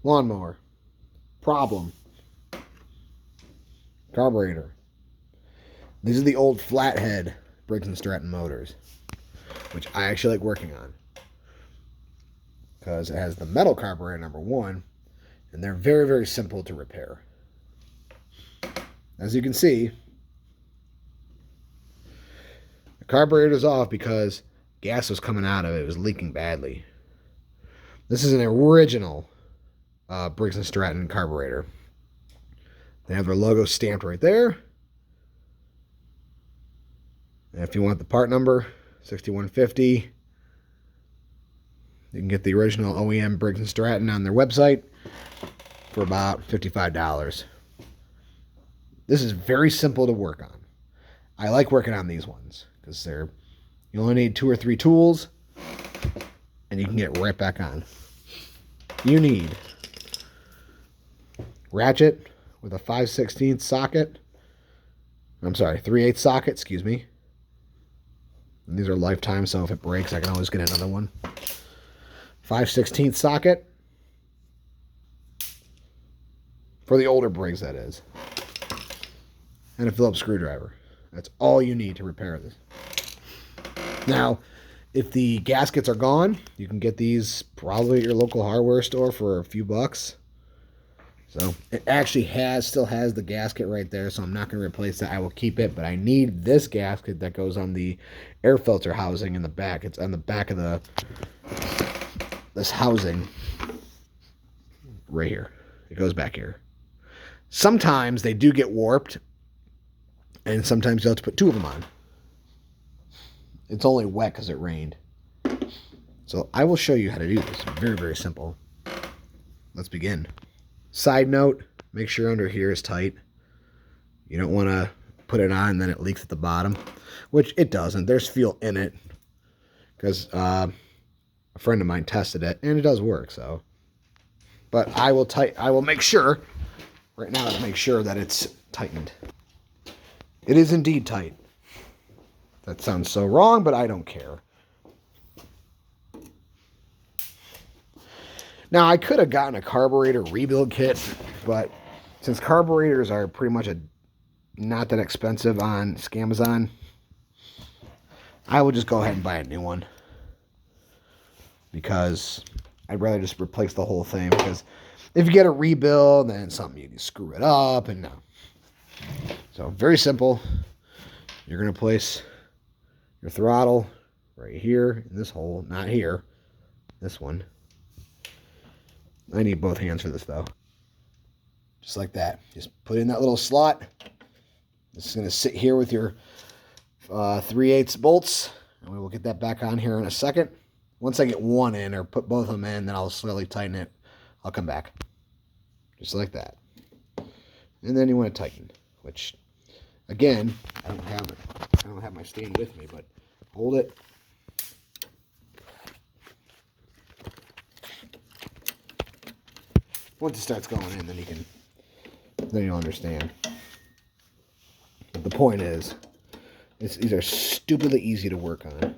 lawnmower, problem, carburetor. These are the old flathead Briggs & Stratton motors, which I actually like working on because it has the metal carburetor, number one, and they're very, very simple to repair. As you can see, the carburetor is off because gas was coming out of it. It was leaking badly. This is an original Briggs & Stratton carburetor. They have their logo stamped right there. And if you want the part number, 6150, you can get the original OEM Briggs & Stratton on their website for about $55. This is very simple to work on. I like working on these ones because you only need 2 or 3 tools and you can get right back on. You need ratchet with a 5/16 socket. I'm sorry, 3/8 socket, excuse me. And these are lifetime, so if it breaks, I can always get another one. 5/16 socket. For the older Briggs, that is. And a Phillips screwdriver. That's all you need to repair this. Now, if the gaskets are gone, you can get these probably at your local hardware store for a few bucks. So it actually still has the gasket right there, so I'm not going to replace that. I will keep it, but I need this gasket that goes on the air filter housing in the back. It's on the back of this housing right here. It goes back here. Sometimes they do get warped, and sometimes you have to put 2 of them on. It's only wet because it rained. So I will show you how to do this. Very, very simple. Let's begin. Side note, make sure under here is tight. You don't want to put it on and then it leaks at the bottom, which it doesn't. There's fuel in it because a friend of mine tested it and it does work. So, but I will make sure right now to make sure that it's tightened. It is indeed tight. That sounds so wrong, but I don't care. Now, I could have gotten a carburetor rebuild kit, but since carburetors are pretty much not that expensive on Scamazon, I will just go ahead and buy a new one. Because I'd rather just replace the whole thing. Because if you get a rebuild, then something you can screw it up, and no. So, very simple. You're going to place your throttle right here in this hole, not here, this one. I need both hands for this though. Just like that. Just put it in that little slot. This is going to sit here with your 3/8 bolts, and we will get that back on here in a second. Once I get one in, or put both of them in, then I'll slowly tighten it. I'll come back. Just like that. And then you want to tighten, which, again, I don't have my stand with me, but hold it. Once it starts going in, then you'll understand. But the point is, these are stupidly easy to work on.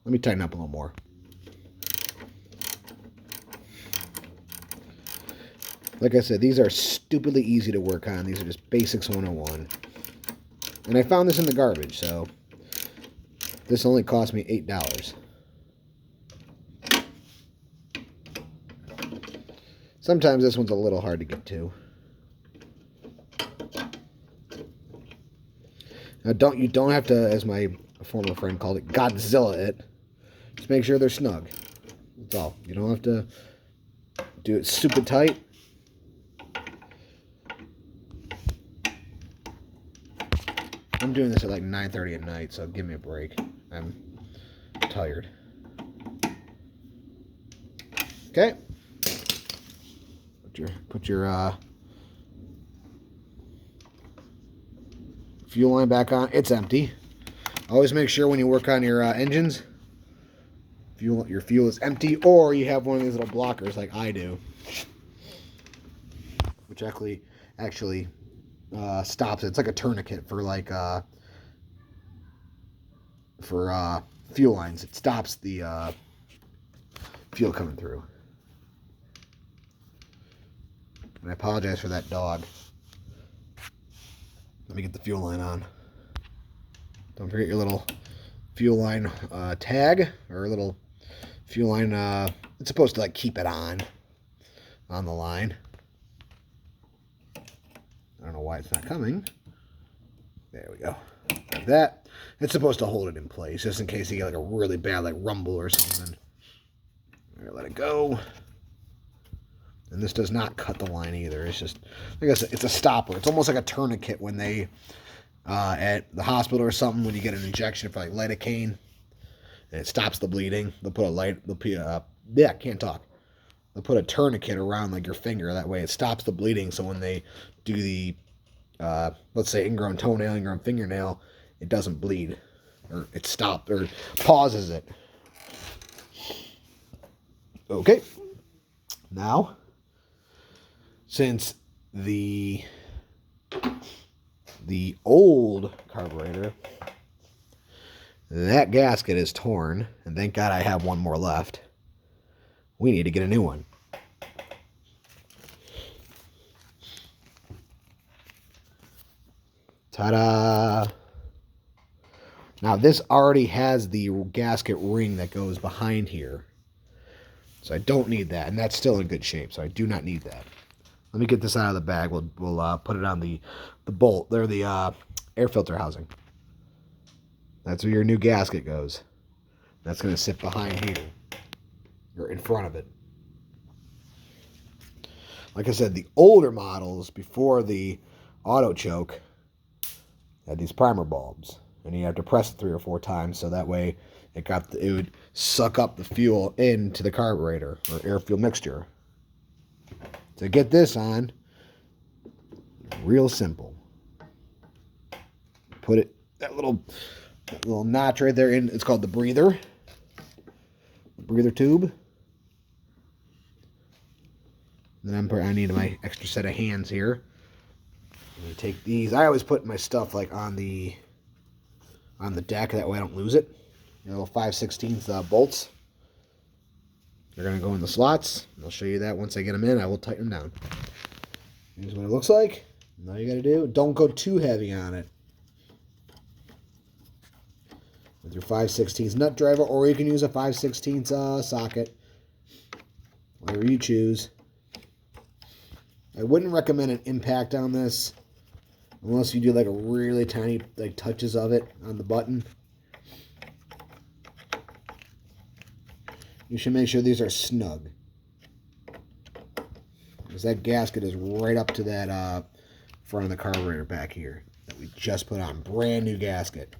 Let me tighten up a little more. Like I said, these are stupidly easy to work on. These are just basics 101. And I found this in the garbage, so this only cost me $8. Sometimes this one's a little hard to get to. Now you don't have to, as my former friend called it, Godzilla it. Just make sure they're snug. That's all. You don't have to do it super tight. I'm doing this at like 9:30 at night, so give me a break. I'm tired. Okay. Put your fuel line back on. It's empty. Always make sure when you work on your engines, your fuel is empty, or you have one of these little blockers like I do, which actually stops it. It's like a tourniquet for fuel lines. It stops the fuel coming through. And I apologize for that dog. Let me get the fuel line on. Don't forget your little fuel line tag, or a little fuel line. It's supposed to like keep it on the line. I don't know why it's not coming. There we go. Like that. It's supposed to hold it in place, just in case you get like a really bad like rumble or something. All right, let it go. And this does not cut the line either. It's just, like I said, it's a stopper. It's almost like a tourniquet when they, at the hospital or something, when you get an injection for like lidocaine, and it stops the bleeding. They'll put I can't talk. They'll put a tourniquet around like your finger. That way it stops the bleeding. So when they do the, let's say ingrown toenail, ingrown fingernail, it doesn't bleed, or it stops, or pauses it. Okay. Now, since the old carburetor, that gasket is torn, and thank God I have one more left, we need to get a new one. Ta-da! Now this already has the gasket ring that goes behind here, so I don't need that, and that's still in good shape, so I do not need that. Let me get this out of the bag. We'll put it on the bolt. There, the air filter housing. That's where your new gasket goes. That's going to sit behind here, or in front of it. Like I said, the older models before the auto choke had these primer bulbs, and you have to press it 3 or 4 times so that way it would suck up the fuel into the carburetor or air fuel mixture. To get this on, real simple. Put that little notch right there in. It's called the breather tube. Then I need my extra set of hands here. I'm gonna take these. I always put my stuff like on the deck, that way I don't lose it. Your little 5/16 bolts. They're going to go in the slots. I'll show you that once I get them in. I will tighten them down. Here's what it looks like. And all you got to do, don't go too heavy on it. With your 5/16 nut driver, or you can use a 5/16 socket. Whatever you choose. I wouldn't recommend an impact on this unless you do like a really tiny like touches of it on the button. You should make sure these are snug, because that gasket is right up to that front of the carburetor back here that we just put on. Brand new gasket.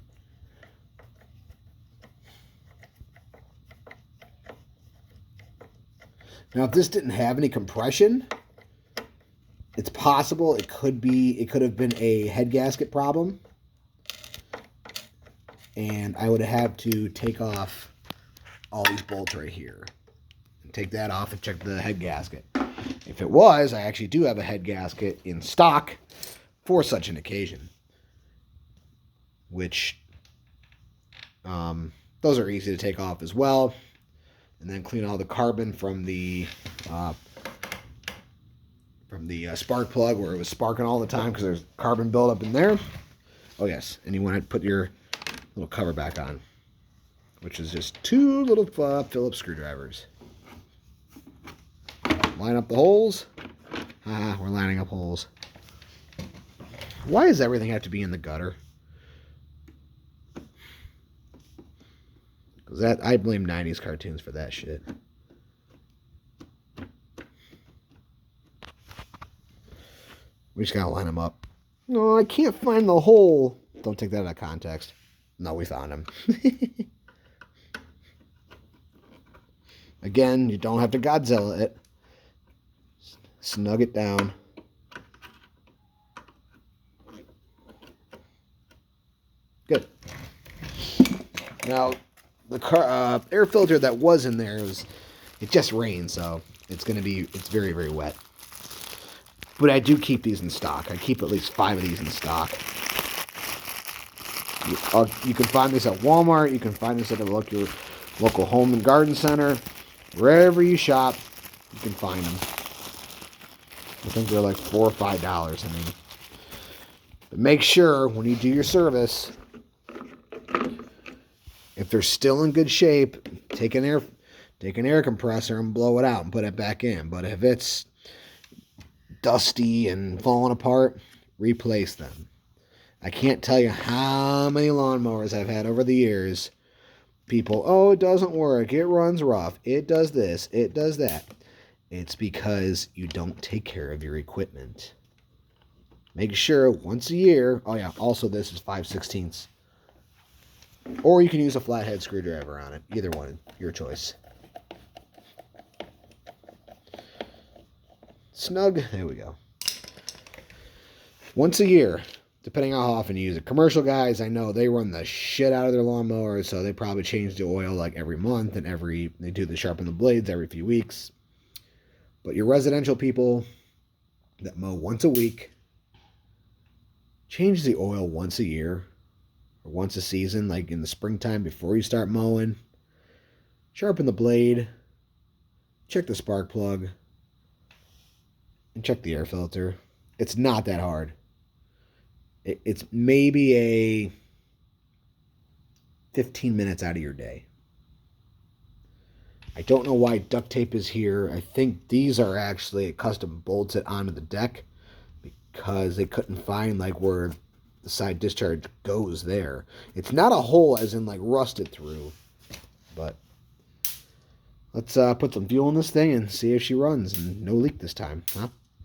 Now, if this didn't have any compression, it's possible it could have been a head gasket problem, and I would have had to take off all these bolts right here and take that off and check the head gasket. If it was, I actually do have a head gasket in stock for such an occasion, which those are easy to take off as well, and then clean all the carbon from the spark plug where it was sparking all the time because there's carbon buildup in there. Oh yes, and you want to put your little cover back on, which is just 2 little Phillips screwdrivers. Line up the holes. We're lining up holes. Why does everything have to be in the gutter? Because I blame 90s cartoons for that shit. We just gotta line them up. No, I can't find the hole. Don't take that out of context. No, we found him. Again, you don't have to Godzilla it. Snug it down. Good. Now, the air filter that was in there, it just rained, so it's very, very wet. But I do keep these in stock. I keep at least 5 of these in stock. You can find this at Walmart. You can find this at your local home and garden center. Wherever you shop, you can find them. I think they're like $4 or $5. I mean, but make sure when you do your service, if they're still in good shape, take an air compressor and blow it out and put it back in. But if it's dusty and falling apart, replace them. I can't tell you how many lawnmowers I've had over the years. People, oh, it doesn't work. It runs rough. It does this. It does that. It's because you don't take care of your equipment. Make sure once a year. Oh yeah, also this is 5/16. Or you can use a flathead screwdriver on it. Either one, your choice. Snug, there we go. Once a year, depending on how often you use it. Commercial guys, I know they run the shit out of their lawnmowers, so they probably change the oil like every month and they do the sharpen the blades every few weeks. But your residential people that mow once a week, change the oil once a year or once a season, like in the springtime before you start mowing. Sharpen the blade, check the spark plug, and check the air filter. It's not that hard. It's maybe a 15 minutes out of your day. I don't know why duct tape is here. I think these are actually custom bolted onto the deck because they couldn't find like where the side discharge goes there. It's not a hole as in like rusted through, but let's put some fuel in this thing and see if she runs and no leak this time, huh?